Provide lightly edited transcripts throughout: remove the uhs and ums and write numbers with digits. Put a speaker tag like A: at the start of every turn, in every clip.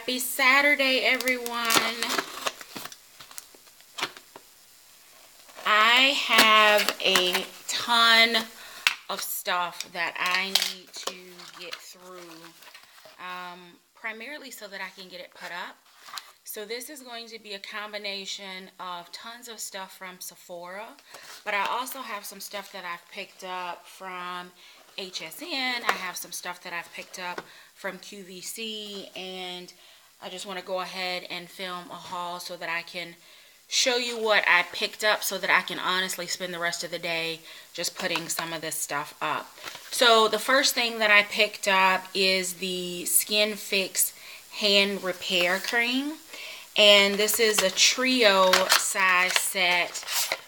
A: Happy Saturday, everyone. I have a ton of stuff that I need to get through, primarily so that I can get it put up. So this is going to be a combination of tons of stuff from Sephora, but I also have some stuff that I've picked up from HSN. I have some stuff that I've picked up from QVC, and I just want to go ahead and film a haul so that I can show you what I picked up so that I can honestly spend the rest of the day just putting some of this stuff up. So the first thing that I picked up is the Skin Fix Hand Repair Cream, and this is a trio size set.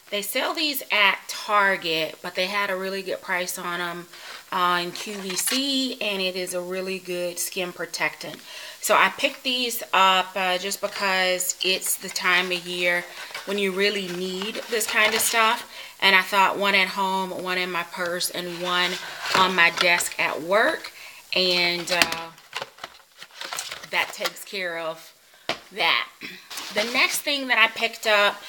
A: They sell these at Target, but they had a really good price on them in QVC, and it is a really good skin protectant. So I picked these up just because it's the time of year when you really need this kind of stuff, and I thought one at home, one in my purse, and one on my desk at work, and that takes care of that. The next thing that I picked up,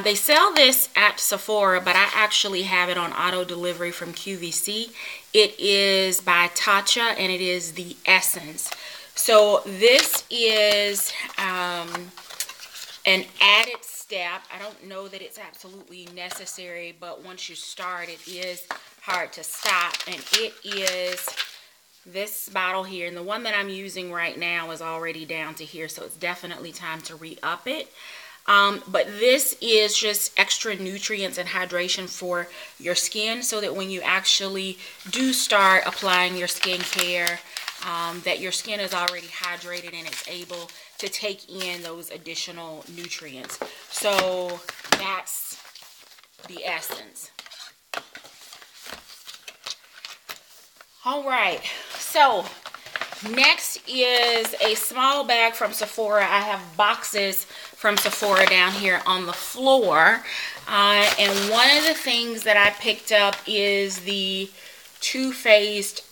A: they sell this at Sephora, but I actually have it on auto delivery from QVC. It is by Tatcha, and it is the Essence. So this is an added step. I don't know that it's absolutely necessary, but once you start, it is hard to stop. And it is this bottle here, and the one that I'm using right now is already down to here, so it's definitely time to re-up it. But this is just extra nutrients and hydration for your skin, so that when you actually do start applying your skincare, that your skin is already hydrated and it's able to take in those additional nutrients. So that's the Essence. All right, so next is a small bag from Sephora. I have boxes from Sephora down here on the floor. And one of the things that I picked up is the Too Faced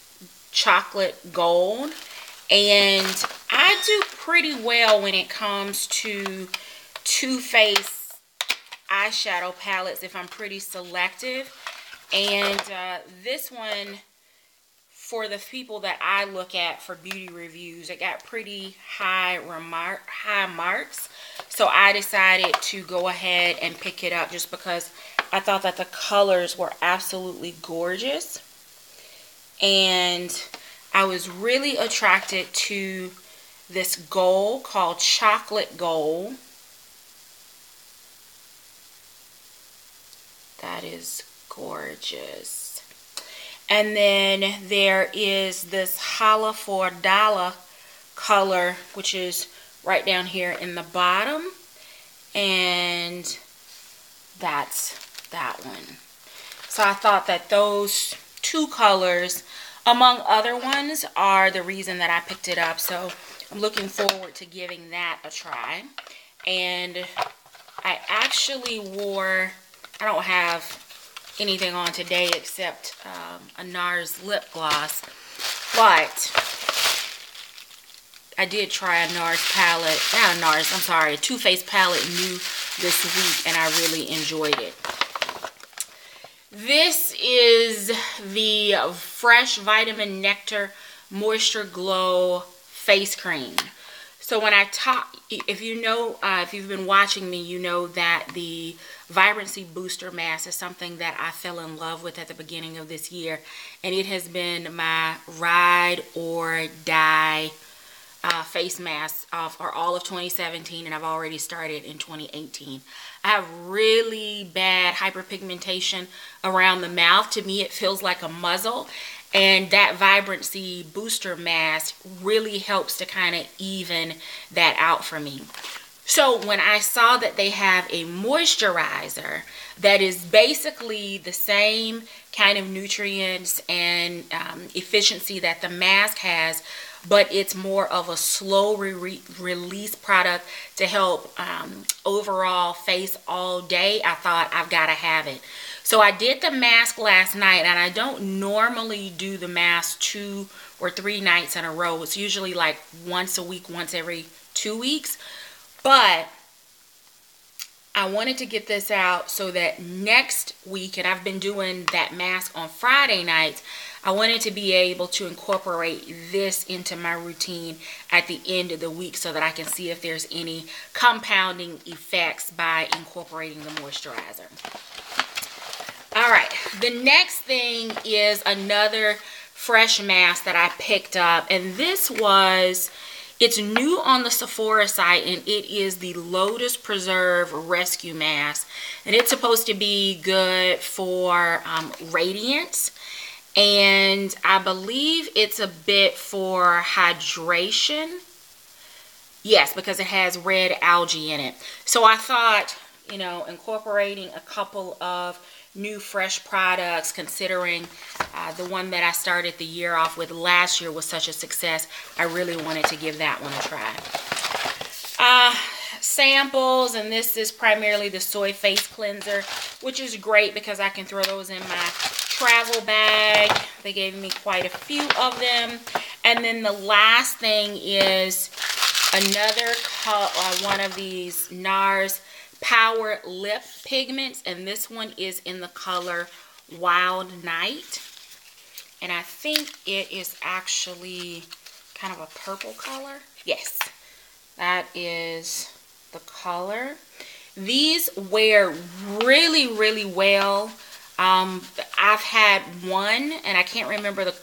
A: Chocolate Gold. And I do pretty well when it comes to Too Faced eyeshadow palettes if I'm pretty selective. And this one, for the people that I look at for beauty reviews, it got pretty high marks. So I decided to go ahead and pick it up just because I thought that the colors were absolutely gorgeous. And I was really attracted to this gold called Chocolate Gold. That is gorgeous. And then there is this Holla for $1 color, which is right down here in the bottom. And that's that one. So I thought that those two colors, among other ones, are the reason that I picked it up. So I'm looking forward to giving that a try. And I actually wore, I don't have anything on today except a NARS lip gloss, but I did try a NARS palette, not a NARS, I'm sorry, a Too Faced palette new this week, and I really enjoyed it. This is the Fresh Vitamin Nectar Moisture Glow Face Cream. So when I talk, if you know, if you've been watching me, you know that the Vibrancy Booster Mask is something that I fell in love with at the beginning of this year. And it has been my ride or die face mask for all of 2017. And I've already started in 2018. I have really bad hyperpigmentation around the mouth. To me, it feels like a muzzle. And that Vibrancy Booster Mask really helps to kind of even that out for me. So when I saw that they have a moisturizer that is basically the same kind of nutrients and efficiency that the mask has, but it's more of a slow release product to help overall face all day. I thought I've got to have it. So I did the mask last night, and I don't normally do the mask 2 or 3 nights in a row. It's usually like once a week, once every 2 weeks. But I wanted to get this out so that next week, and I've been doing that mask on Friday nights, I wanted to be able to incorporate this into my routine at the end of the week so that I can see if there's any compounding effects by incorporating the moisturizer. All right, the next thing is another fresh mask that I picked up, and it's new on the Sephora site, and it is the Lotus Preserve Rescue Mask, and it's supposed to be good for radiance, and I believe it's a bit for hydration. Yes, because it has red algae in it. So I thought, you know, incorporating a couple of new fresh products, considering the one that I started the year off with last year was such a success, I really wanted to give that one a try. Samples, and this is primarily the soy face cleanser, which is great because I can throw those in my travel bag. They gave me quite a few of them. And then the last thing is another one of these NARS Power Lip Pigments, and this one is in the color Wild Night, and I think it is actually kind of a purple color. Yes, that is the color. These wear really, really well. I've had one, and I can't remember the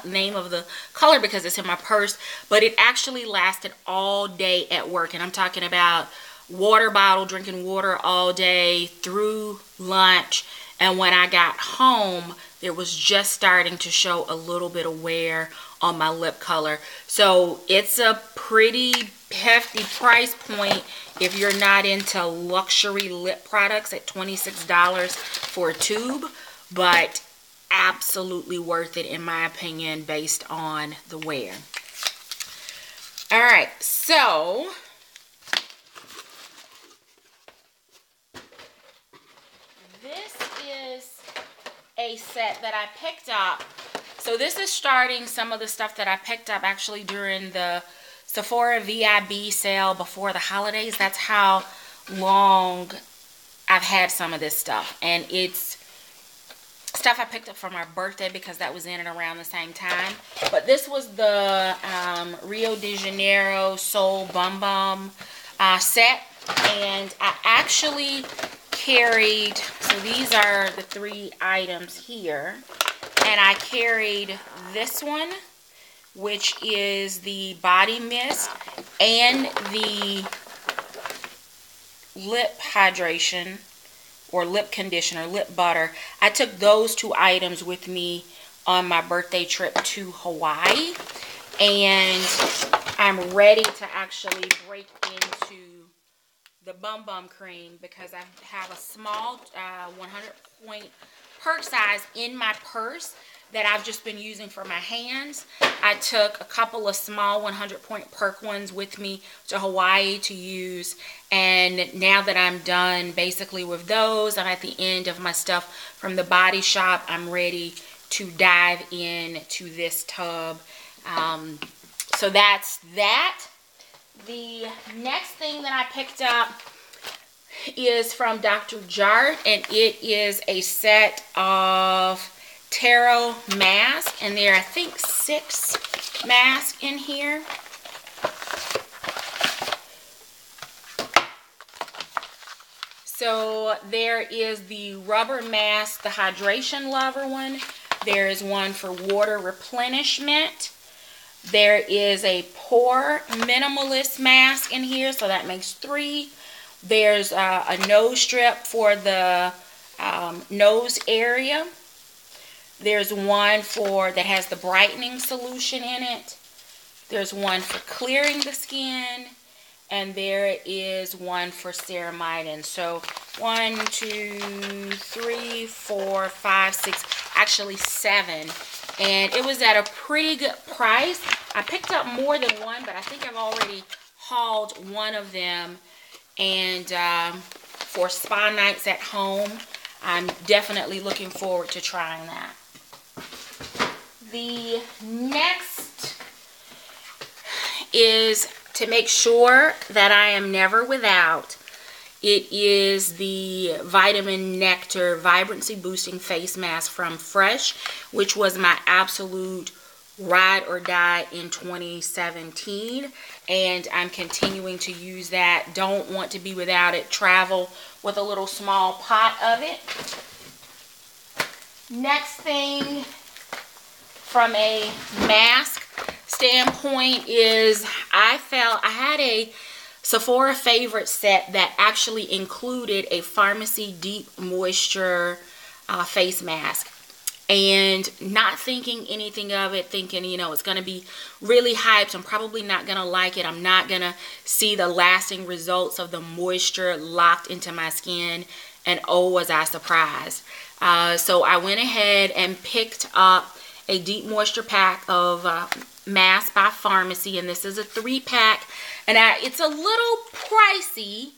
A: name of the color because it's in my purse, but it actually lasted all day at work, and I'm talking about water bottle, drinking water all day through lunch, and when I got home it was just starting to show a little bit of wear on my lip color. So it's a pretty hefty price point if you're not into luxury lip products at $26 for a tube, but absolutely worth it in my opinion based on the wear. All right, so this is a set that I picked up. So this is starting some of the stuff that I picked up actually during the Sephora VIB sale before the holidays. That's how long I've had some of this stuff. And it's stuff I picked up for my birthday because that was in and around the same time. But this was the Rio de Janeiro Soul Bum Bum set. And I actually carried, so these are the 3 items here, and I carried this one, which is the body mist and the lip hydration or lip conditioner, lip butter. I took those 2 items with me on my birthday trip to Hawaii, and I'm ready to actually break into the Bum Bum Cream because I have a small 100-point perk size in my purse that I've just been using for my hands. I took a couple of small 100-point perk ones with me to Hawaii to use, and now that I'm done basically with those, I'm at the end of my stuff from the Body Shop. I'm ready to dive into this tub. So that's that. The next thing that I picked up is from Dr. Jart, and it is a set of tarot masks, and there are I think 6 masks in here. So there is the rubber mask, the Hydration Lover one. There is one for water replenishment. There is a pore minimalist mask in here, so that makes 3. There's a nose strip for the nose area. There's one that has the brightening solution in it. There's one for clearing the skin, and there is one for ceramidin. So 1, 2, 3, 4, 5, 6, actually 7. And it was at a pretty good price. I picked up more than one, but I think I've already hauled one of them. And for spa nights at home, I'm definitely looking forward to trying that. The next is to make sure that I am never without. It is the Vitamin Nectar Vibrancy Boosting Face Mask from Fresh, which was my absolute ride or die in 2017. And I'm continuing to use that. Don't want to be without it. Travel with a little small pot of it. Next thing from a mask standpoint is I had a Sephora favorite set that actually included a Pharmacy Deep Moisture face mask. And not thinking anything of it, thinking, you know, it's going to be really hyped. I'm probably not going to like it. I'm not going to see the lasting results of the moisture locked into my skin. And oh, was I surprised. So I went ahead and picked up a deep moisture pack of masks by Pharmacy. And this is a 3-pack. And it's a little pricey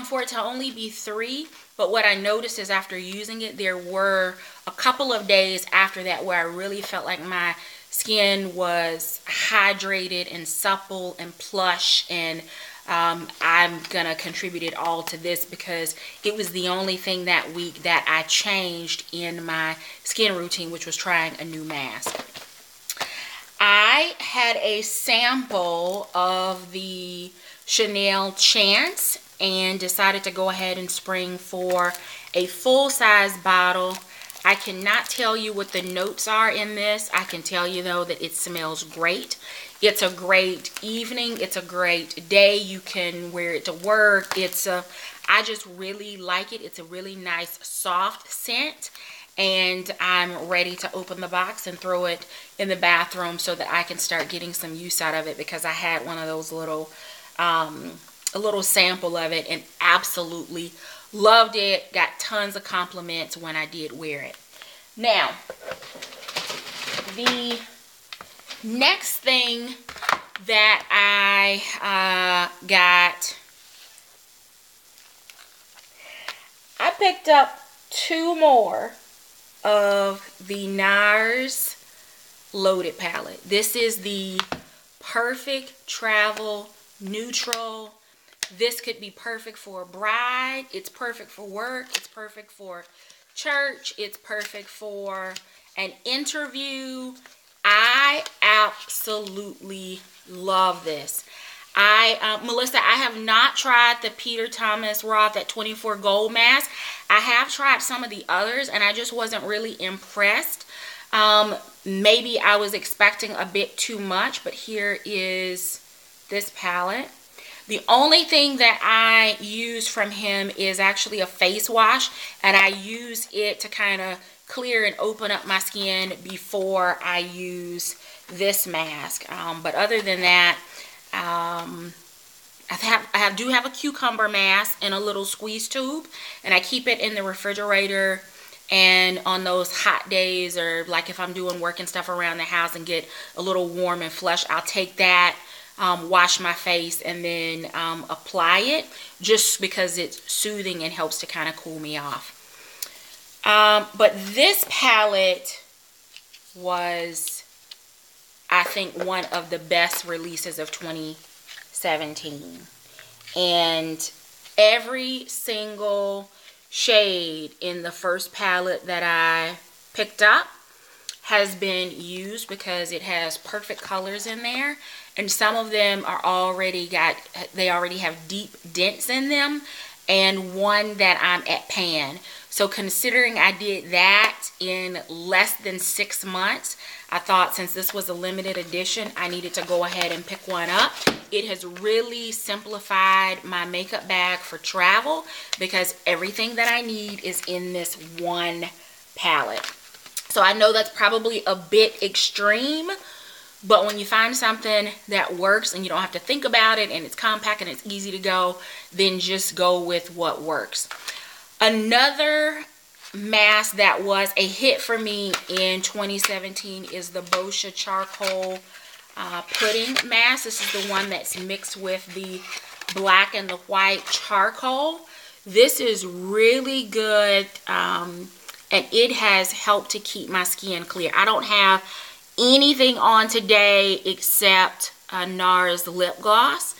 A: for it to only be 3. But what I noticed is after using it, there were a couple of days after that where I really felt like my skin was hydrated and supple and plush. And I'm going to contribute it all to this because it was the only thing that week that I changed in my skin routine, which was trying a new mask. I had a sample of the Chanel Chance and decided to go ahead and spring for a full-size bottle. I cannot tell you what the notes are in this. I can tell you though that it smells great. It's a great evening. It's a great day. You can wear it to work. I just really like it. It's a really nice soft scent. And I'm ready to open the box and throw it in the bathroom so that I can start getting some use out of it, because I had one of those little a little sample of it and absolutely loved it. Got tons of compliments when I did wear it. Now, the next thing that I got, I picked up 2 more of the NARS Loaded palette. This is the Perfect Travel Neutral. This could be perfect for a bride. It's perfect for work. It's perfect for church. It's perfect for an interview. I absolutely love this. Melissa, I have not tried the Peter Thomas Roth at 24 Gold Mask. I have tried some of the others and I just wasn't really impressed. Maybe I was expecting a bit too much, but here is this palette. The only thing that I use from him is actually a face wash, and I use it to kind of clear and open up my skin before I use this mask. But other than that, I do have a cucumber mask in a little squeeze tube, and I keep it in the refrigerator. And on those hot days, or like if I'm doing work and stuff around the house and get a little warm and flush, I'll take that, wash my face, and then apply it, just because it's soothing and helps to kind of cool me off. But this palette was, I think, one of the best releases of 2017. And every single shade in the first palette that I picked up has been used, because it has perfect colors in there, and some of them are already have deep dents in them, and one that I'm at pan. So considering I did that in less than 6 months, I thought since this was a limited edition, I needed to go ahead and pick one up. It has really simplified my makeup bag for travel, because everything that I need is in this one palette. So I know that's probably a bit extreme, but when you find something that works and you don't have to think about it, and it's compact and it's easy to go, then just go with what works. Another mask that was a hit for me in 2017 is the Boscia Charcoal pudding mask. This is the one that's mixed with the black and the white charcoal. This is really good, and it has helped to keep my skin clear. I don't have anything on today except NARS lip gloss.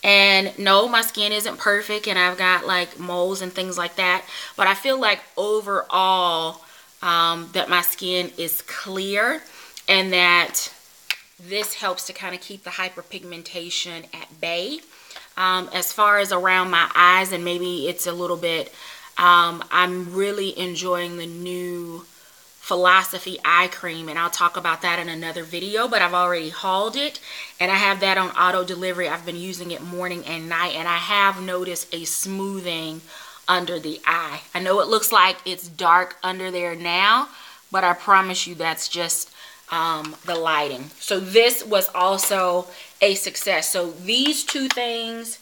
A: And no, my skin isn't perfect, and I've got like moles and things like that. But I feel like overall that my skin is clear, and that this helps to kind of keep the hyperpigmentation at bay. As far as around my eyes, and maybe it's a little bit, I'm really enjoying the new Philosophy eye cream, and I'll talk about that in another video, but I've already hauled it and I have that on auto delivery. I've been using it morning and night, and I have noticed a smoothing under the eye. I know it looks like it's dark under there now, but I promise you that's just the lighting. So this was also a success. So these two things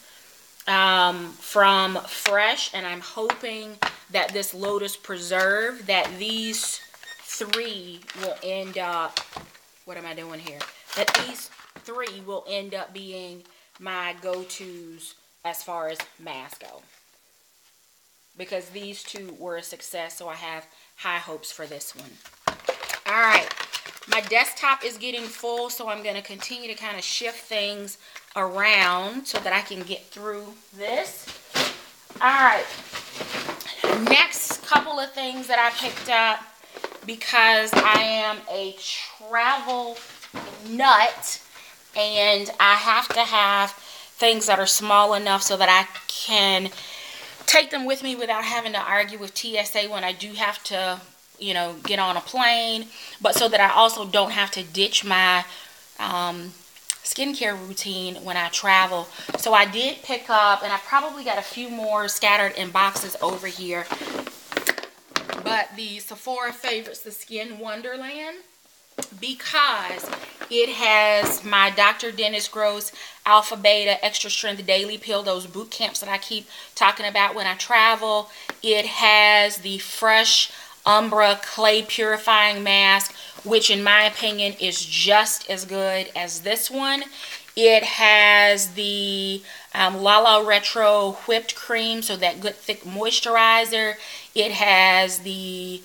A: from Fresh, and I'm hoping that this Lotus Preserve, that these three will end up, what am I doing here? That these three will end up being my go-tos as far as masks go. Because these two were a success, so I have high hopes for this one. Alright, my desktop is getting full, so I'm going to continue to kind of shift things around so that I can get through this. Alright, next couple of things that I picked up, because I am a travel nut and I have to have things that are small enough so that I can take them with me without having to argue with TSA when I do have to, you know, get on a plane, but so that I also don't have to ditch my skincare routine when I travel. So I did pick up, and I probably got a few more scattered in boxes over here, but the Sephora Favorites, the Skin Wonderland, because it has my Dr. Dennis Gross Alpha Beta Extra Strength Daily Pill, those boot camps that I keep talking about when I travel. It has the Fresh Umbra Clay Purifying Mask, which in my opinion is just as good as this one. It has the Lala Retro Whipped Cream, so that good thick moisturizer. It has the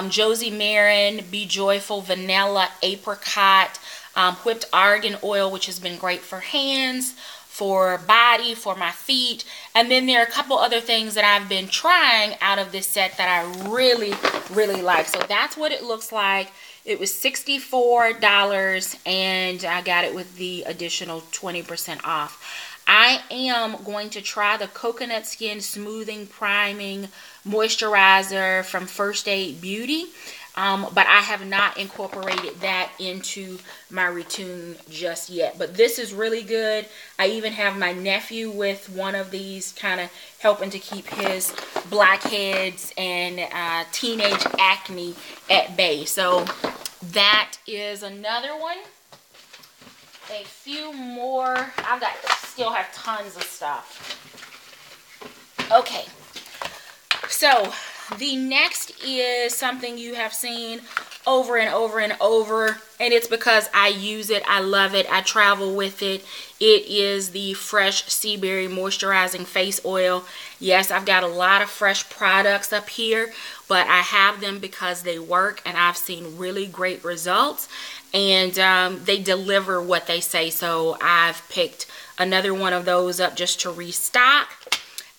A: Josie Marin Be Joyful Vanilla Apricot Whipped Argan Oil, which has been great for hands, for body, for my feet. And then there are a couple other things that I've been trying out of this set that I really, really like. So that's what it looks like. It was $64 and I got it with the additional 20% off. I am going to try the Coconut Skin Smoothing Priming Moisturizer from First Aid Beauty. But I have not incorporated that into my routine just yet. But this is really good. I even have my nephew with one of these, kind of helping to keep his blackheads and teenage acne at bay. So that is another one. A few more. Still have tons of stuff. Okay. So the next is something you have seen over and over and over, and it's because I use it, I love it, I travel with it. It is the Fresh Sea Berry Moisturizing Face Oil. Yes, I've got a lot of Fresh products up here, but I have them because they work and I've seen really great results, and they deliver what they say. So I've picked another one of those up just to restock.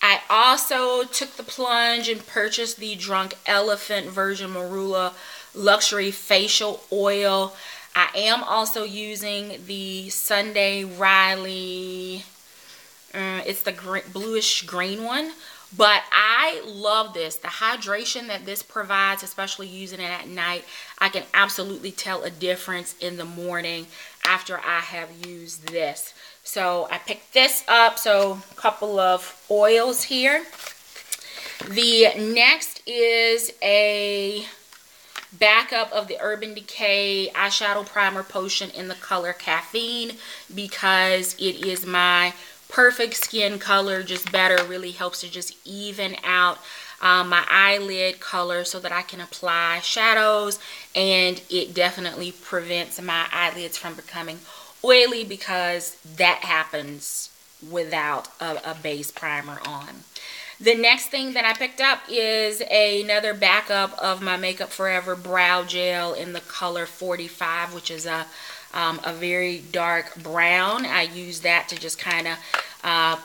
A: I also took the plunge and purchased the Drunk Elephant Virgin Marula Luxury Facial Oil. I am also using the Sunday Riley, it's the bluish green one. But I love this. The hydration that this provides, especially using it at night, I can absolutely tell a difference in the morning after I have used this. So I picked this up. So a couple of oils here. The next is a backup of the Urban Decay Eyeshadow Primer Potion in the color Caffeine, because it is my perfect skin color, just better. Really helps to just even out my eyelid color so that I can apply shadows, and it definitely prevents my eyelids from becoming oily because that happens without a base primer on. The next thing that I picked up is another backup of my Makeup Forever brow gel in the color 45, which is a very dark brown. I use that to just kind of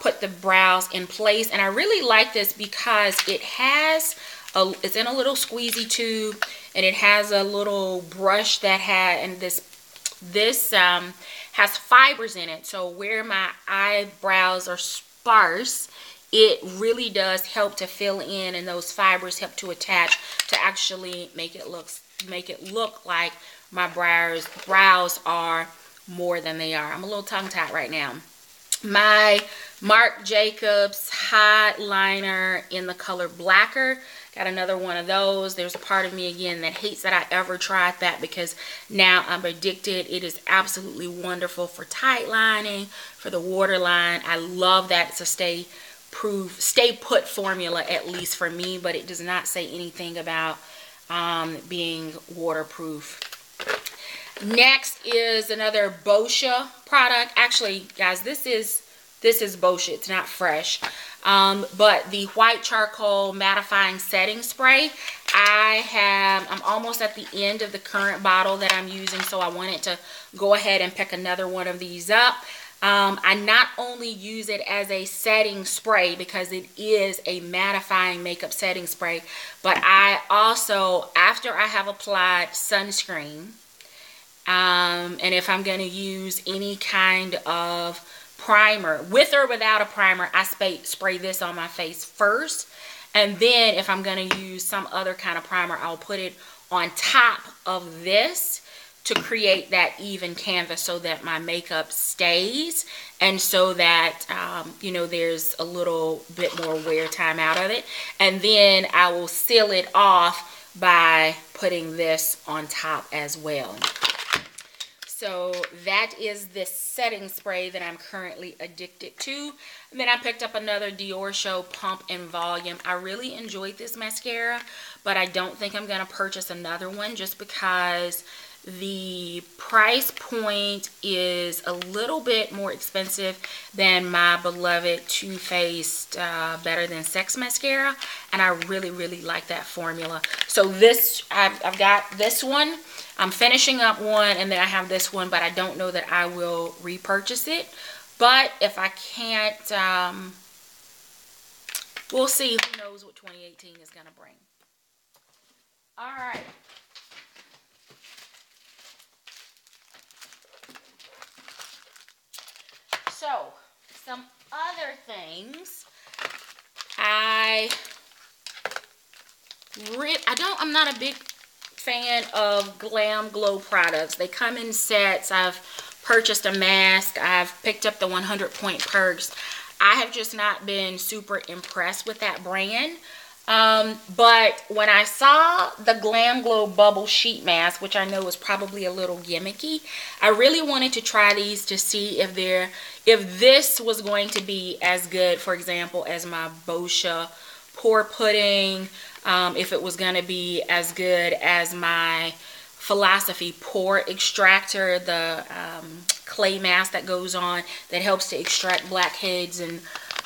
A: put the brows in place, and I really like this because it has it's in a little squeezy tube, and it has a little brush that this has fibers in it. So where my eyebrows are sparse, it really does help to fill in, and those fibers help to attach to actually make it look like my brows are more than they are. I'm a little tongue-tied right now. My Marc Jacobs highliner in the color Blacker. Got another one of those. There's a part of me again that hates that I ever tried that, because now I'm addicted. It is absolutely wonderful for tight lining, for the waterline. I love that. It's a stay put formula, at least for me, but it does not say anything about being waterproof. Next is another Boscia product. Actually, guys, this is Boscia. It's not fresh. But the white charcoal mattifying setting spray, I'm almost at the end of the current bottle that I'm using, so I wanted to go ahead and pick another one of these up. I not only use it as a setting spray because it is a mattifying makeup setting spray, but I also, after I have applied sunscreen, and if I'm going to use any kind of primer, with or without a primer, I spray this on my face first, and then if I'm going to use some other kind of primer, I'll put it on top of this to create that even canvas so that my makeup stays, and so that you know, there's a little bit more wear time out of it. And then I will seal it off by putting this on top as well. So that is this setting spray that I'm currently addicted to. And then I picked up another Dior Show Pump and Volume. I really enjoyed this mascara, but I don't think I'm going to purchase another one just because the price point is a little bit more expensive than my beloved Too Faced Better Than Sex mascara, and I really like that formula. So this, I've got this one. I'm finishing up one, and then I have this one, but I don't know that I will repurchase it. But if I can't, we'll see. Who knows what 2018 is going to bring. All right. So, some other things. I'm not a big fan of Glam Glow products. They come in sets. I've purchased a mask. I've picked up the 100 Point Perks. I have just not been super impressed with that brand. But when I saw the Glam Glow Bubble Sheet Mask, which I know is probably a little gimmicky, I really wanted to try these to see if this was going to be as good, for example, as my Boscia Pore Pudding, if it was going to be as good as my Philosophy Pore Extractor, the clay mask that goes on that helps to extract blackheads and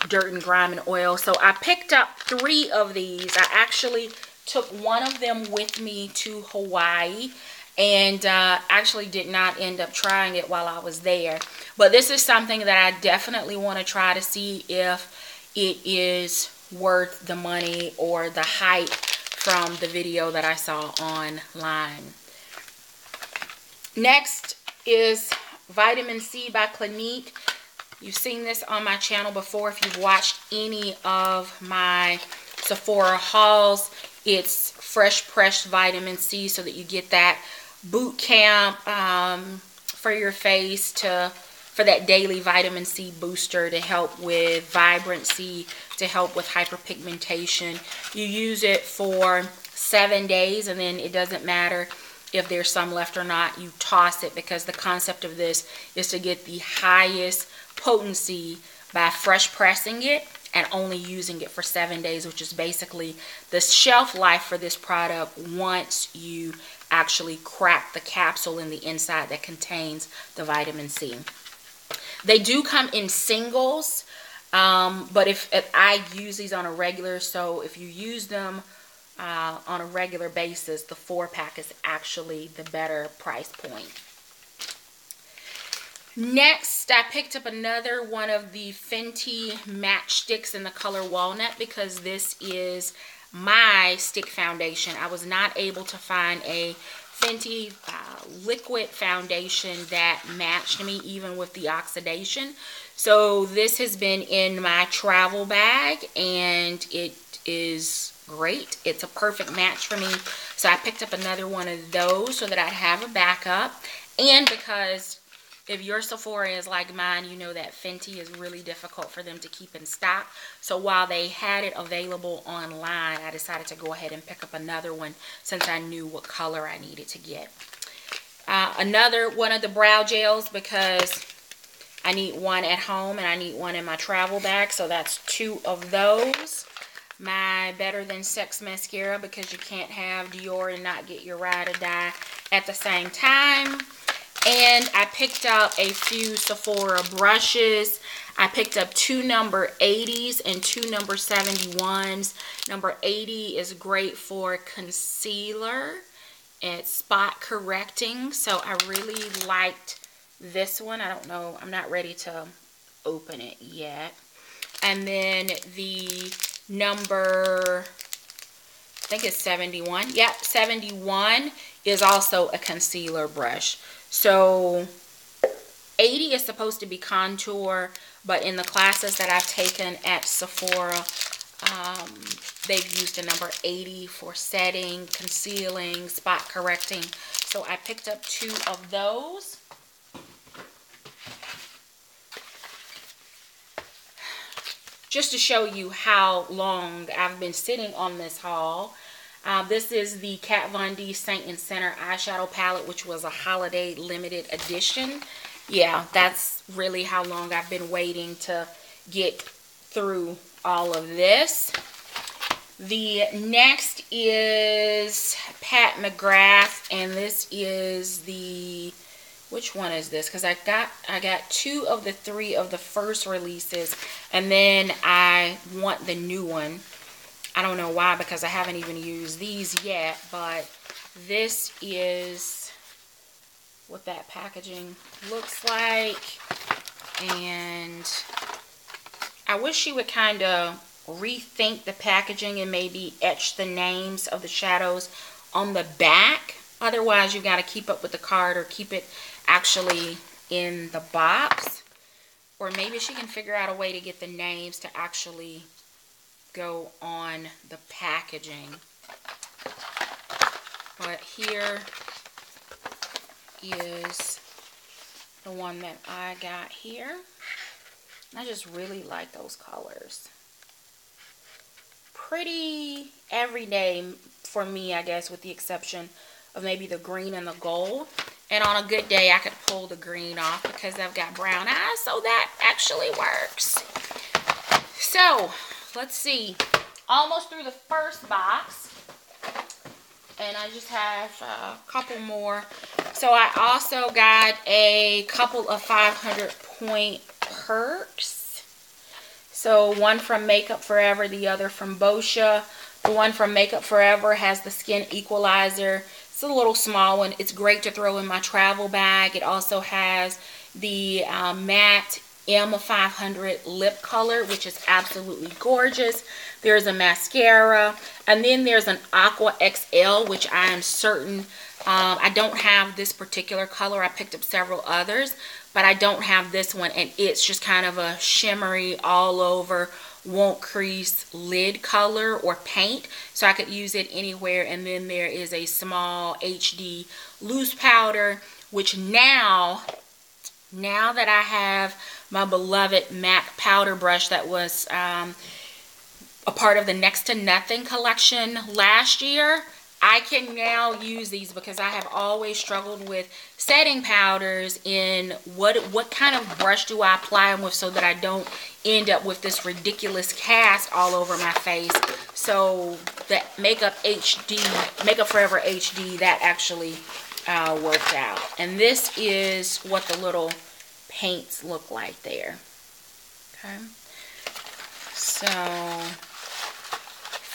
A: dirt and grime and oil. So I picked up 3 of these. I actually took one of them with me to Hawaii, and actually did not end up trying it while I was there. But this is something that I definitely want to try to see if it is worth the money or the hype from the video that I saw online. Next is Vitamin C by Clinique. You've seen this on my channel before if you've watched any of my Sephora hauls. It's fresh pressed vitamin C so that you get that boot camp for your face, for that daily vitamin C booster to help with vibrancy, to help with hyperpigmentation. You use it for 7 days, and then it doesn't matter if there's some left or not. You toss it, because the concept of this is to get the highest potency by fresh pressing it and only using it for 7 days, which is basically the shelf life for this product once you actually crack the capsule in the inside that contains the vitamin C. They do come in singles, but if I use these on a regular, so if you use them on a regular basis, the 4-pack is actually the better price point. Next, I picked up another one of the Fenty matchsticks in the color walnut because this is my stick foundation. I was not able to find a Fenty liquid foundation that matched me even with the oxidation. So this has been in my travel bag and it is great. It's a perfect match for me. So I picked up another one of those so that I'd have a backup. And because if your Sephora is like mine, you know that Fenty is really difficult for them to keep in stock. So while they had it available online, I decided to go ahead and pick up another one since I knew what color I needed to get. Another one of the brow gels because I need one at home and I need one in my travel bag. So that's 2 of those. My Better Than Sex mascara because you can't have Dior and not get your ride or die at the same time. And I picked up a few Sephora brushes. I picked up 2 number 80s and 2 number 71s. Number 80 is great for concealer and spot correcting. So I really liked this one. I don't know. I'm not ready to open it yet. And then the number, I think it's 71. Yep, 71 is also a concealer brush. So 80 is supposed to be contour, but in the classes that I've taken at Sephora, they've used the number 80 for setting, concealing, spot correcting. So I picked up 2 of those. Just to show you how long I've been sitting on this haul. This is the Kat Von D Saint and Center eyeshadow palette, which was a holiday limited edition. Yeah, that's really how long I've been waiting to get through all of this. The next is Pat McGrath, and this is the, which one is this? Because I got 2 of the 3 of the first releases, and then I want the new one. I don't know why, because I haven't even used these yet, but this is what that packaging looks like. And I wish she would kind of rethink the packaging and maybe etch the names of the shadows on the back. Otherwise, you got to keep up with the card or keep it actually in the box. Or maybe she can figure out a way to get the names to actually go on the packaging. But here is the one that I got here. I just really like those colors. Pretty everyday for me, I guess, with the exception of maybe the green and the gold. And on a good day, I could pull the green off because I've got brown eyes, so that actually works. So let's see, almost through the first box, and I just have a couple more. So I also got a couple of 500-point perks. So one from Makeup Forever, the other from Boscia. The one from Makeup Forever has the Skin Equalizer. It's a little small one. It's great to throw in my travel bag. It also has the matte M500 lip color, which is absolutely gorgeous. There's a mascara, and then there's an Aqua XL, which I am certain, I don't have this particular color. I picked up several others, but I don't have this one, and it's just kind of a shimmery all over, won't crease lid color or paint, so I could use it anywhere. And then there is a small HD loose powder, which now that I have my beloved MAC powder brush that was a part of the Next to Nothing collection last year, I can now use these because I have always struggled with setting powders in what kind of brush do I apply them with so that I don't end up with this ridiculous cast all over my face. So the Makeup Forever HD, that actually worked out. And this is what the little paints look like there. Okay. So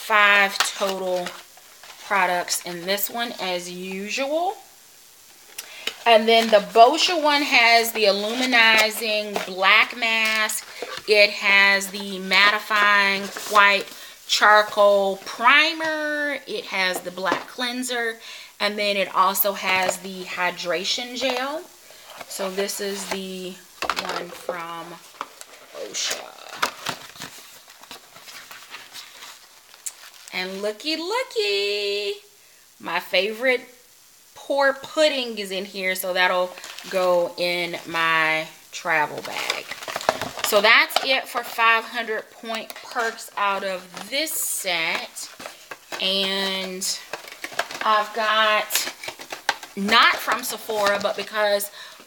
A: 5 total products in this one as usual. And then the Boscia one has the illuminizing black mask. It has the mattifying white charcoal primer. It has the black cleanser. And then it also has the hydration gel. So this is the one from Boscia. And looky, my favorite pour pudding is in here, so that'll go in my travel bag. So that's it for 500 point perks out of this set. And I've got, not from Sephora, but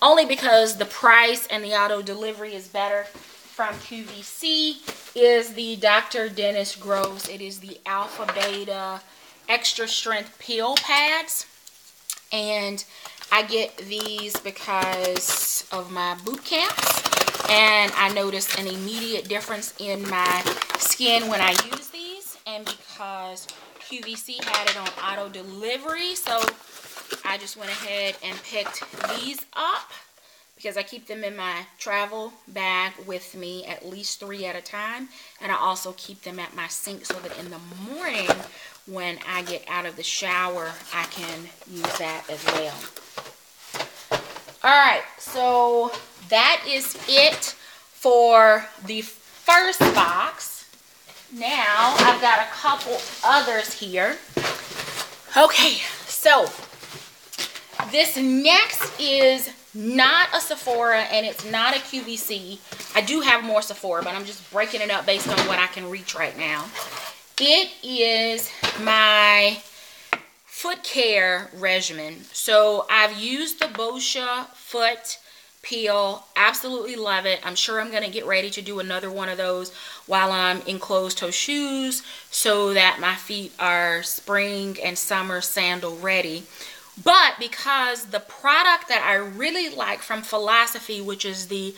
A: only because the price and the auto delivery is better, from QVC, is the Dr. Dennis Gross. It is the Alpha Beta Extra Strength Peel Pads. And I get these because of my boot camps. And I noticed an immediate difference in my skin when I use these. And because QVC had it on auto delivery, so I just went ahead and picked these up, because I keep them in my travel bag with me, at least 3 at a time. And I also keep them at my sink so that in the morning when I get out of the shower, I can use that as well. Alright, so that is it for the first box. Now, I've got a couple others here. Okay, so this next is not a Sephora and it's not a QVC. I do have more Sephora, but I'm just breaking it up based on what I can reach right now. It is my foot care regimen. So I've used the Boscia foot peel. Absolutely love it. I'm sure I'm going to get ready to do another one of those while I'm in closed-toe shoes so that my feet are spring and summer sandal ready. But because the product that I really like from Philosophy, which is the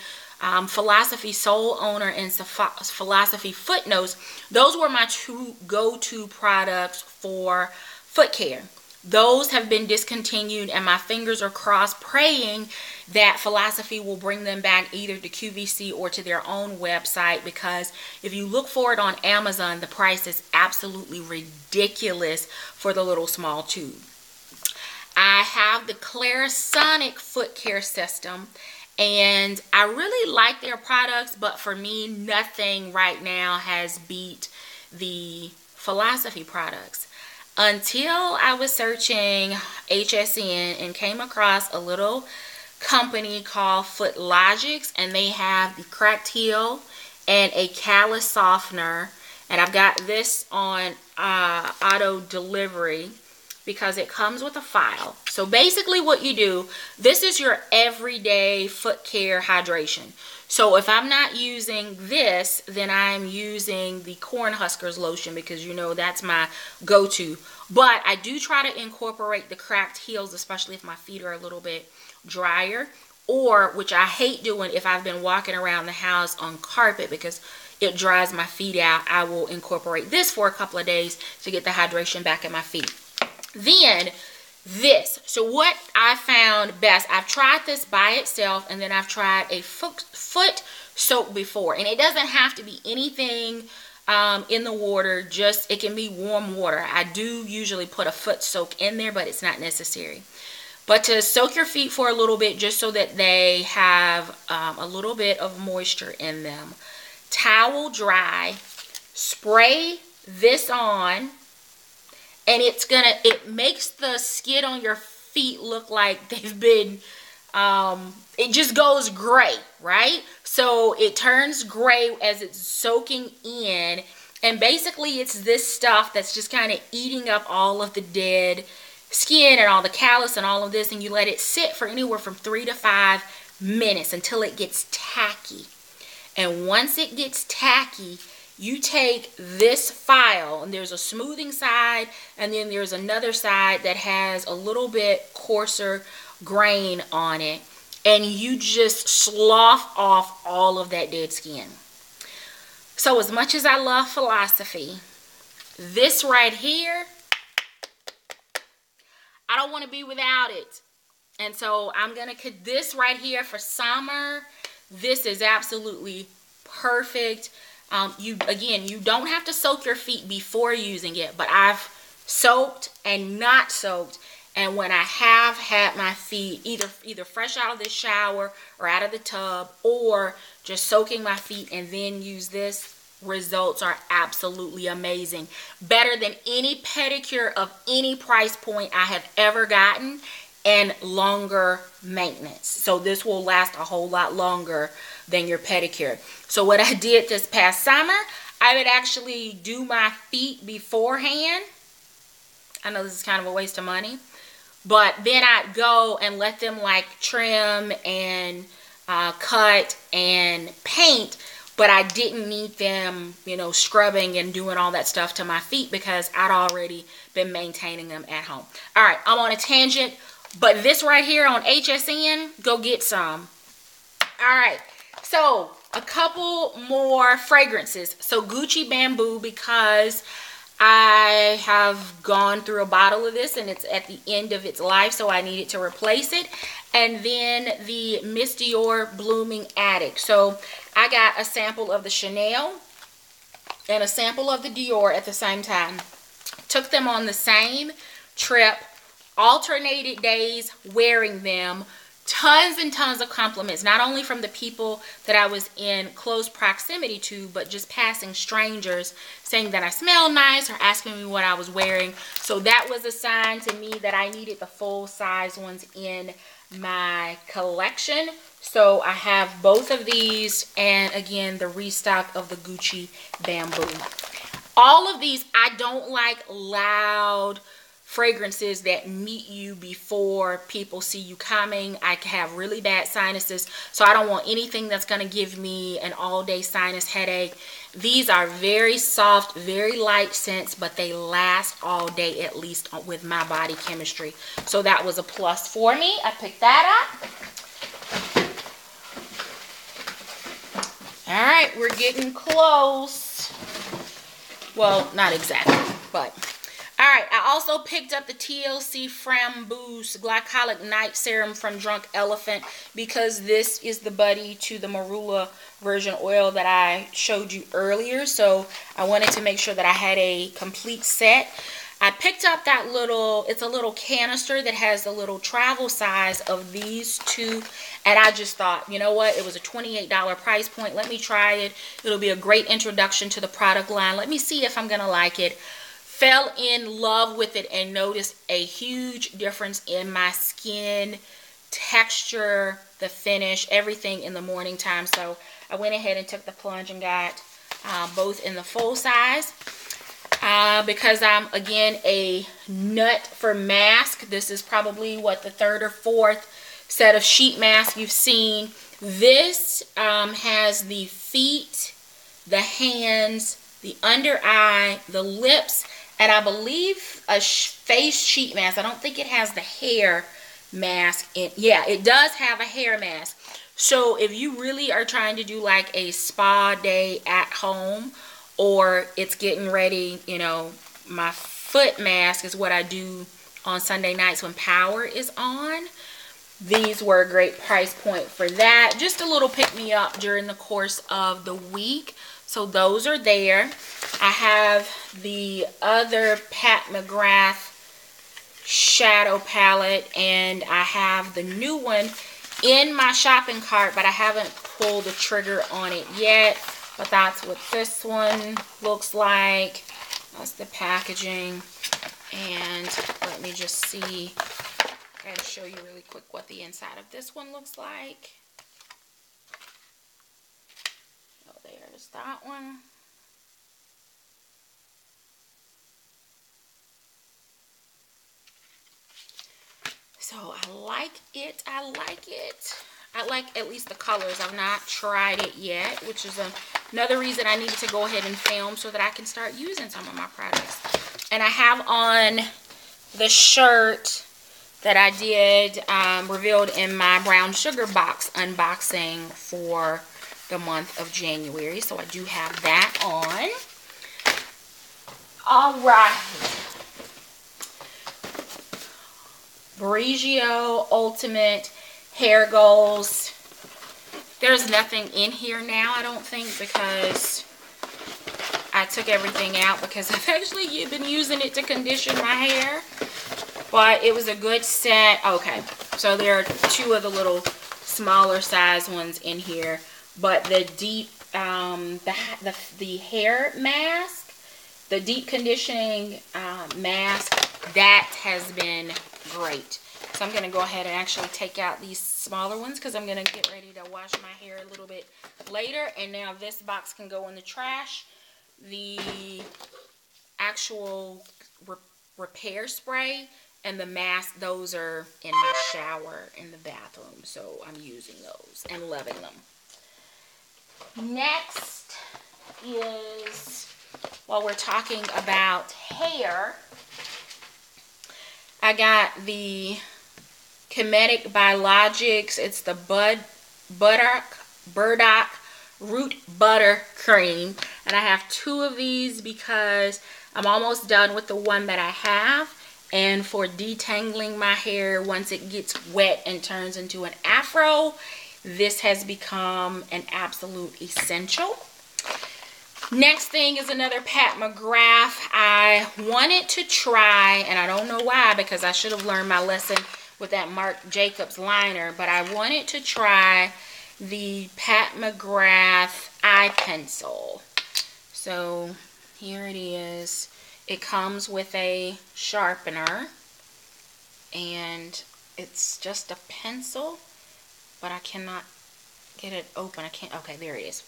A: Philosophy Soul Owner and Philosophy Footnotes, those were my 2 go-to products for foot care. Those have been discontinued, and my fingers are crossed praying that Philosophy will bring them back either to QVC or to their own website, because if you look for it on Amazon, the price is absolutely ridiculous for the little small tube. I have the Clarisonic foot care system, and I really like their products, but for me, nothing right now has beat the Philosophy products. Until I was searching HSN and came across a little company called Foot Logics, and they have the cracked heel and a callus softener, and I've got this on auto delivery because it comes with a file. So basically what you do, this is your everyday foot care hydration. So if I'm not using this, then I'm using the Cornhuskers lotion, because you know that's my go-to. But I do try to incorporate the cracked heels, especially if my feet are a little bit drier, or, which I hate doing if I've been walking around the house on carpet because it dries my feet out, I will incorporate this for a couple of days to get the hydration back in my feet. Then this. So what I found best, I've tried this by itself, and then I've tried a foot soak before, and it doesn't have to be anything in the water, just it can be warm water. I do usually put a foot soak in there, but it's not necessary. But to soak your feet for a little bit, just so that they have a little bit of moisture in them. Towel dry, spray this on, and it makes the skin on your feet look like they've been, it just goes gray, right? So it turns gray as it's soaking in, and basically it's this stuff that's just kind of eating up all of the dead skin and all the callus and all of this, and you let it sit for anywhere from 3 to 5 minutes until it gets tacky. And once it gets tacky, you take this file, and there's a smoothing side, and then there's another side that has a little bit coarser grain on it, and you just slough off all of that dead skin. So as much as I love philosophy, this right here, I don't want to be without it. And so I'm going to cut this right here for summer. This is absolutely perfect. You don't have to soak your feet before using it, but I've soaked and not soaked. And when I have had my feet either fresh out of the shower or out of the tub, or just soaking my feet and then use this, results are absolutely amazing. Better than any pedicure of any price point I have ever gotten, and longer maintenance. So this will last a whole lot longer than your pedicure. So what I did this past summer, I would actually do my feet beforehand. I know this is kind of a waste of money, but then I'd go and let them like trim and cut and paint, but I didn't need them, you know, scrubbing and doing all that stuff to my feet because I'd already been maintaining them at home. All right, I'm on a tangent, but this right here on HSN, go get some. All right, so a couple more fragrances. So Gucci Bamboo, because I have gone through a bottle of this and it's at the end of its life, so I needed to replace it. And then the Miss Dior Blooming Attic. So I got a sample of the Chanel and a sample of the Dior at the same time. Took them on the same trip, alternated days wearing them. Tons and tons of compliments, not only from the people that I was in close proximity to, but just passing strangers saying that I smell nice or asking me what I was wearing. So that was a sign to me that I needed the full size ones in my collection. So I have both of these, and again, the restock of the Gucci Bamboo. All of these, I don't like loud fragrances that meet you before people see you coming. I have really bad sinuses, so I don't want anything that's going to give me an all-day sinus headache. These are very soft, very light scents, but they last all day, at least with my body chemistry. So that was a plus for me. I picked that up. All right, we're getting close. Well, not exactly, but all right, I also picked up the TLC Framboos Glycolic Night Serum from Drunk Elephant, because this is the buddy to the Marula Virgin Oil that I showed you earlier. So I wanted to make sure that I had a complete set. I picked up that little, it's a little canister that has the little travel size of these two. And I just thought, you know what? It was a $28 price point. Let me try it. It'll be a great introduction to the product line. Let me see if I'm going to like it. Fell in love with it and noticed a huge difference in my skin texture, the finish, everything in the morning time. So I went ahead and took the plunge and got both in the full size. Because I'm, again, a nut for mask. This is probably, what, the third or fourth set of sheet masks you've seen. This has the feet, the hands, the under eye, the lips, and I believe a face sheet mask. I don't think it has the hair mask. Yeah, it does have a hair mask. So if you really are trying to do like a spa day at home, or it's getting ready, you know, my foot mask is what I do on Sunday nights when power is on. These were a great price point for that. Just a little pick-me-up during the course of the week. So those are there. I have the other Pat McGrath shadow palette, and I have the new one in my shopping cart, but I haven't pulled the trigger on it yet. But that's what this one looks like. That's the packaging. And let me just see. I gotta show you really quick what the inside of this one looks like. Oh, there's that one. So I like it. I like it. I like at least the colors. I've not tried it yet, which is a Another reason I needed to go ahead and film so that I can start using some of my products. And I have on the shirt that I did revealed in my brown sugar box unboxing for the month of January. So I do have that on. All right. Briogeo Ultimate Hair Goals. There's nothing in here now, I don't think, because I took everything out because I've actually been using it to condition my hair. But it was a good set. Okay, so there are two of the little smaller size ones in here. But the deep, the hair mask, the deep conditioning mask, that has been great. So I'm going to go ahead and actually take out these smaller ones because I'm going to get ready to wash my hair a little bit later. And now this box can go in the trash. The actual repair spray and the mask, those are in my shower in the bathroom. So I'm using those and loving them. Next is, while we're talking about hair, I got the Comedic Biologics. It's the Burdock Root Butter Cream. And I have two of these because I'm almost done with the one that I have. And for detangling my hair once it gets wet and turns into an afro, this has become an absolute essential. Next thing is another Pat McGrath. I wanted to try, and I don't know why, because I should have learned my lesson with that Marc Jacobs liner, but I wanted to try the Pat McGrath eye pencil. So here it is. It comes with a sharpener, and it's just a pencil, but I cannot get it open. I can't. Okay, there it is.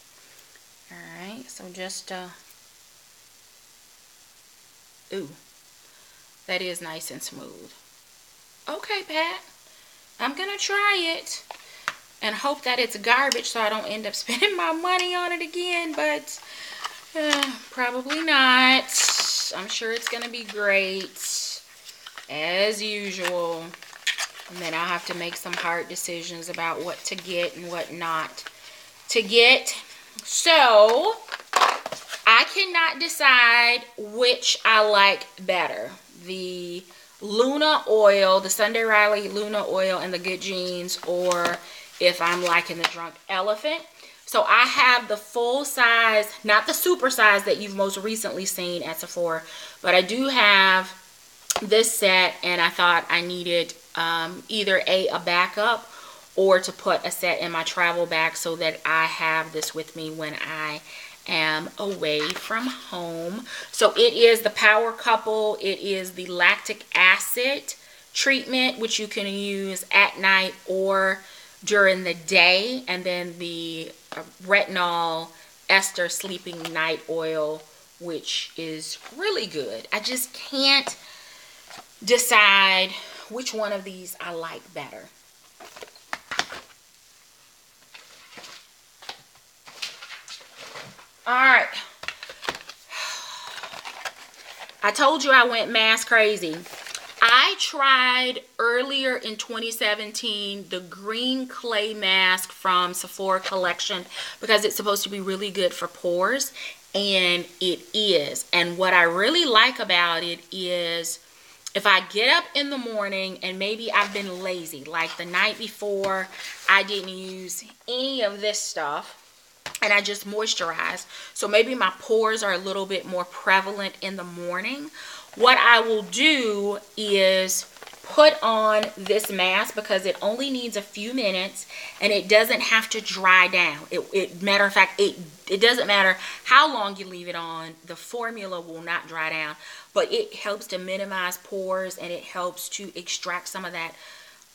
A: Alright, so just, ooh, that is nice and smooth. Okay, Pat, I'm going to try it and hope that it's garbage so I don't end up spending my money on it again, but probably not. I'm sure it's going to be great, as usual. And then I'll have to make some hard decisions about what to get and what not to get. So, I cannot decide which I like better. The Luna Oil, the Sunday Riley Luna Oil and the Good Genes, or if I'm liking the Drunk Elephant. So, I have the full size, not the super size that you've most recently seen at Sephora, but I do have this set, and I thought I needed either a backup or to put a set in my travel bag so that I have this with me when I am away from home. So it is the Power Couple. It is the lactic acid treatment, which you can use at night or during the day. And then the retinol ester sleeping night oil, which is really good. I just can't decide which one of these I like better. Alright. I told you I went mask crazy. I tried earlier in 2017 the green clay mask from Sephora collection because it's supposed to be really good for pores, and it is. And what I really like about it is if I get up in the morning and maybe I've been lazy, like the night before I didn't use any of this stuff, and I just moisturize, so maybe my pores are a little bit more prevalent in the morning, what I will do is put on this mask because it only needs a few minutes and it doesn't have to dry down. Matter of fact, it doesn't matter how long you leave it on, the formula will not dry down, but it helps to minimize pores and it helps to extract some of that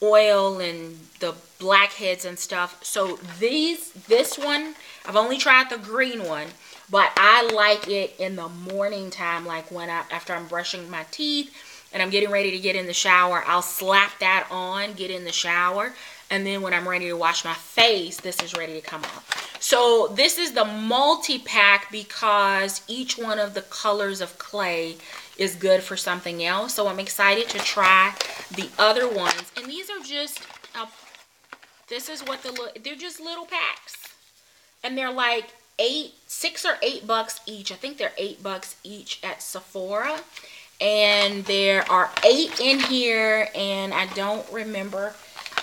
A: oil and the blackheads and stuff. So this one, I've only tried the green one, but I like it in the morning time, like when after I'm brushing my teeth and I'm getting ready to get in the shower, I'll slap that on, get in the shower, and then when I'm ready to wash my face, this is ready to come off. So this is the multi-pack because each one of the colors of clay is good for something else. So I'm excited to try the other ones. And these are just, this is what they're just little packs. And they're like $6 or $8 each. I think they're $8 each at Sephora. And there are 8 in here, and I don't remember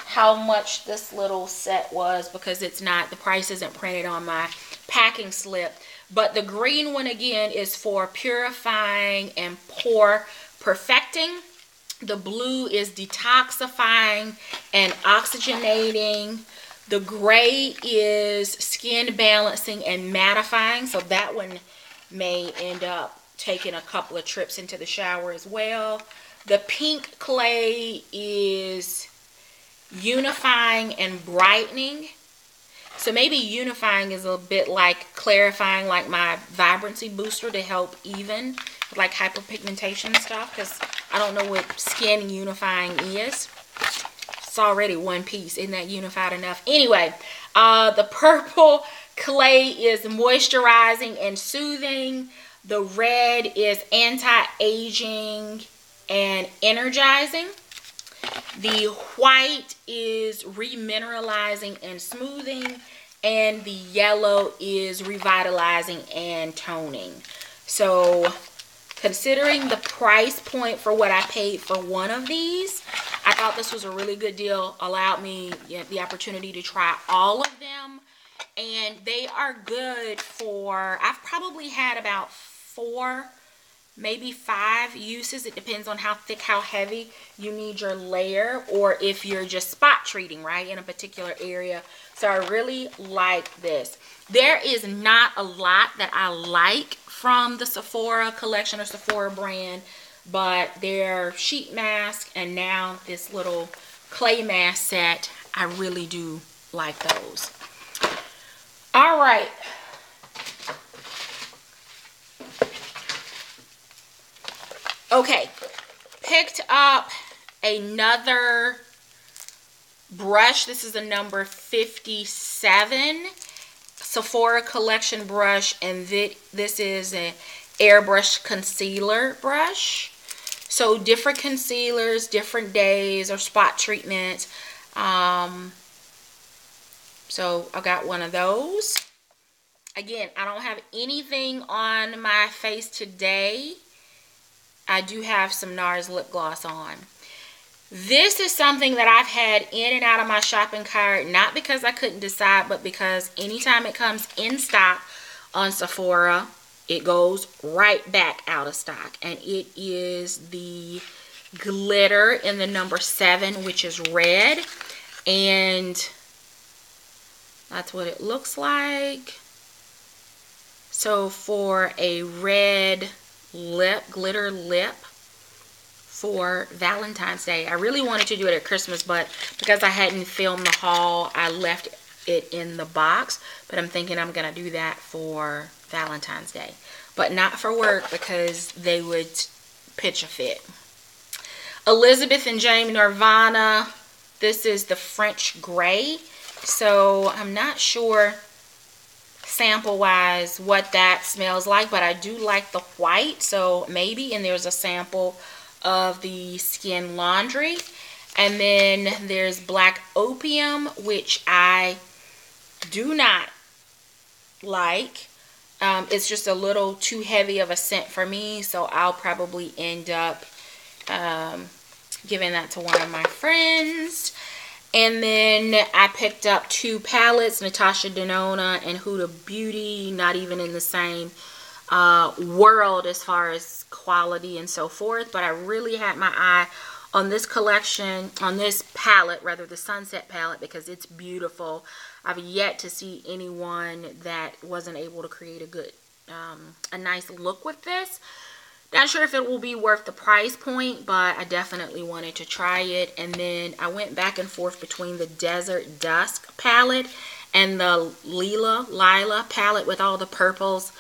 A: how much this little set was because it's not, the price isn't printed on my packing slip. But the green one again is for purifying and pore perfecting. The blue is detoxifying and oxygenating. The gray is skin balancing and mattifying, so that one may end up taking a couple of trips into the shower as well. The pink clay is unifying and brightening. So maybe unifying is a bit like clarifying, like my vibrancy booster to help even like hyperpigmentation stuff, because I don't know what skin unifying is. It's already one piece. Isn't that unified enough? Anyway, the purple clay is moisturizing and soothing. The red is anti-aging and energizing. The white is remineralizing and smoothing. And the yellow is revitalizing and toning. So considering the price point for what I paid for one of these, I thought this was a really good deal. Allowed me the opportunity to try all of them. And they are good for, I've probably had about 4, maybe 5 uses. It depends on how thick, how heavy you need your layer, or if you're just spot treating, right, in a particular area. So I really like this. There is not a lot that I like from the Sephora collection or Sephora brand, but their sheet mask and now this little clay mask set, I really do like those. All right. Okay, picked up another brush. This is a number 57 Sephora collection brush, and this is an airbrush concealer brush. So different concealers, different days, or spot treatments. So I got one of those. Again, I don't have anything on my face today. I do have some NARS lip gloss on. This is something that I've had in and out of my shopping cart, not because I couldn't decide, but because anytime it comes in stock on Sephora, it goes right back out of stock. And it is the glitter in the number 7, which is red. And that's what it looks like. So for a red lip, glitter lip for Valentine's Day. I really wanted to do it at Christmas, but because I hadn't filmed the haul, I left it in the box. But I'm thinking I'm going to do that for Valentine's Day. But not for work because they would pitch a fit. Elizabeth and James Nirvana. This is the French Gray. So I'm not sure sample wise what that smells like, but I do like the white, so maybe. And there's a sample of the Skin Laundry, and then there's Black Opium, which I do not like. It's just a little too heavy of a scent for me, so I'll probably end up giving that to one of my friends. And then I picked up 2 palettes, Natasha Denona and Huda Beauty, not even in the same world as far as quality and so forth. But I really had my eye on this collection, on this palette, rather the Sunset palette, because it's beautiful. I've yet to see anyone that wasn't able to create a good, a nice look with this. Not sure if it will be worth the price point, but I definitely wanted to try it. And then I went back and forth between the Desert Dusk palette and the Lila palette with all the purples.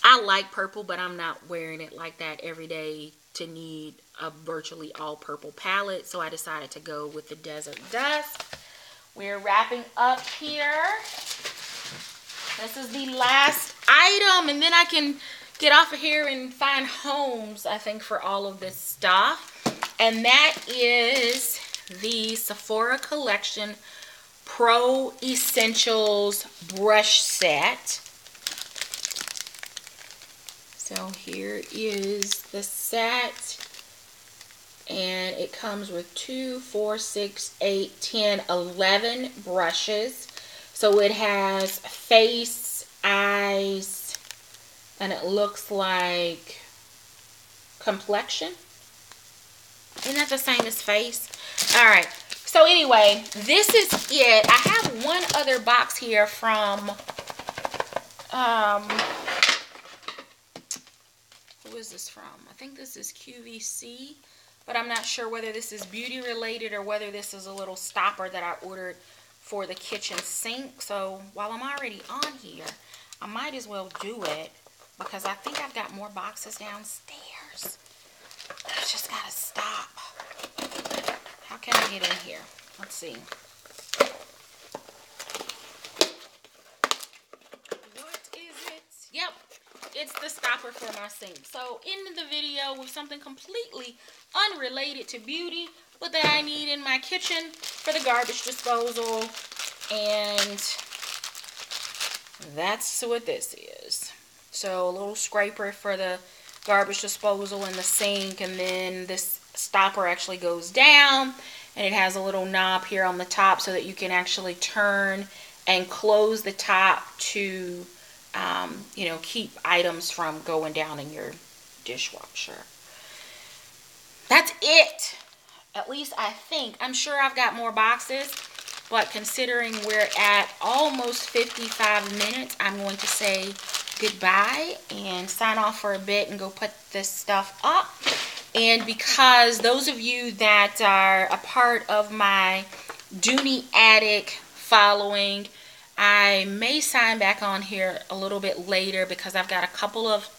A: I like purple, but I'm not wearing it like that every day to need a virtually all purple palette. So I decided to go with the Desert Dusk. We're wrapping up here. This is the last item, and then I can get off of here and find homes, I think, for all of this stuff. And that is the Sephora Collection Pro Essentials brush set. So here is the set, and it comes with 2, 4, 6, 8, 10, 11 brushes. So it has face, eyes, and it looks like complexion. Isn't that the same as face? Alright, so anyway, this is it. I have one other box here from, who is this from? I think this is QVC, but I'm not sure whether this is beauty related or whether this is a little stopper that I ordered for the kitchen sink. So while I'm already on here, I might as well do it because I think I've got more boxes downstairs. I just gotta stop. How can I get in here? Let's see. What is it? Yep, it's the stopper for my sink. So in the video with something completely unrelated to beauty, but that I need in my kitchen for the garbage disposal. And that's what this is. So a little scraper for the garbage disposal in the sink, and then this stopper actually goes down, and it has a little knob here on the top so that you can actually turn and close the top to you know, keep items from going down in your dishwasher. That's it. At least I think. I'm sure I've got more boxes, but considering we're at almost 55 minutes, I'm going to say goodbye and sign off for a bit and go put this stuff up. And because those of you that are a part of my Dooney Attic following, I may sign back on here a little bit later because I've got a couple of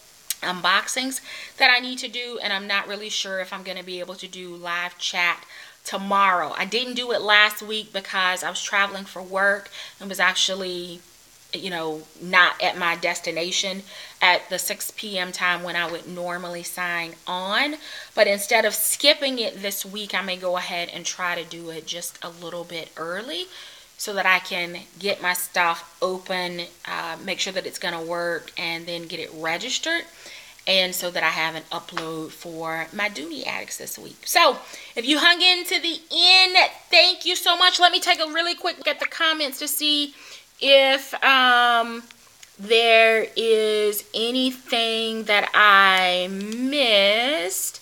A: unboxings that I need to do, and I'm not really sure if I'm going to be able to do live chat tomorrow. I didn't do it last week because I was traveling for work and was actually, you know, not at my destination at the 6 p.m. time when I would normally sign on. But instead of skipping it this week, I may go ahead and try to do it just a little bit early so that I can get my stuff open, make sure that it's going to work, and then get it registered. And so that I have an upload for my Dooney Attics this week. So, if you hung in to the end, thank you so much. Let me take a really quick look at the comments to see if there is anything that I missed.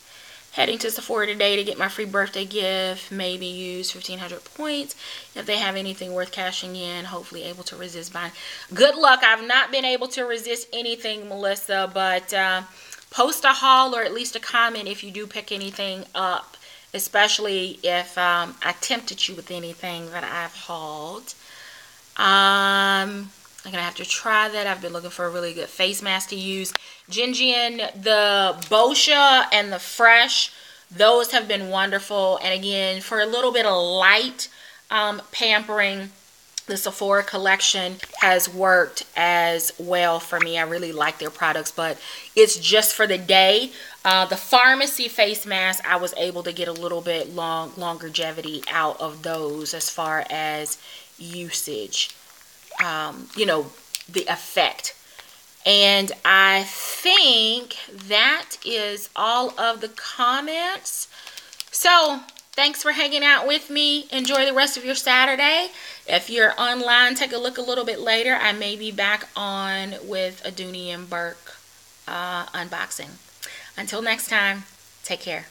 A: Heading to Sephora today to get my free birthday gift. Maybe use 1,500 points. If they have anything worth cashing in, hopefully able to resist buying. Good luck. I've not been able to resist anything, Melissa, but post a haul or at least a comment if you do pick anything up, especially if I tempted you with anything that I've hauled. I'm gonna have to try that. I've been looking for a really good face mask to use. Gingin, the Boscia and the Fresh, those have been wonderful. And again, for a little bit of light pampering, the Sephora collection has worked as well for me. I really like their products, but it's just for the day. The pharmacy face mask, I was able to get a little bit longevity out of those as far as usage. You know, the effect. And I think that is all of the comments. So, thanks for hanging out with me. Enjoy the rest of your Saturday. If you're online, take a look a little bit later. I may be back on with a Dooney and Burke unboxing. Until next time, take care.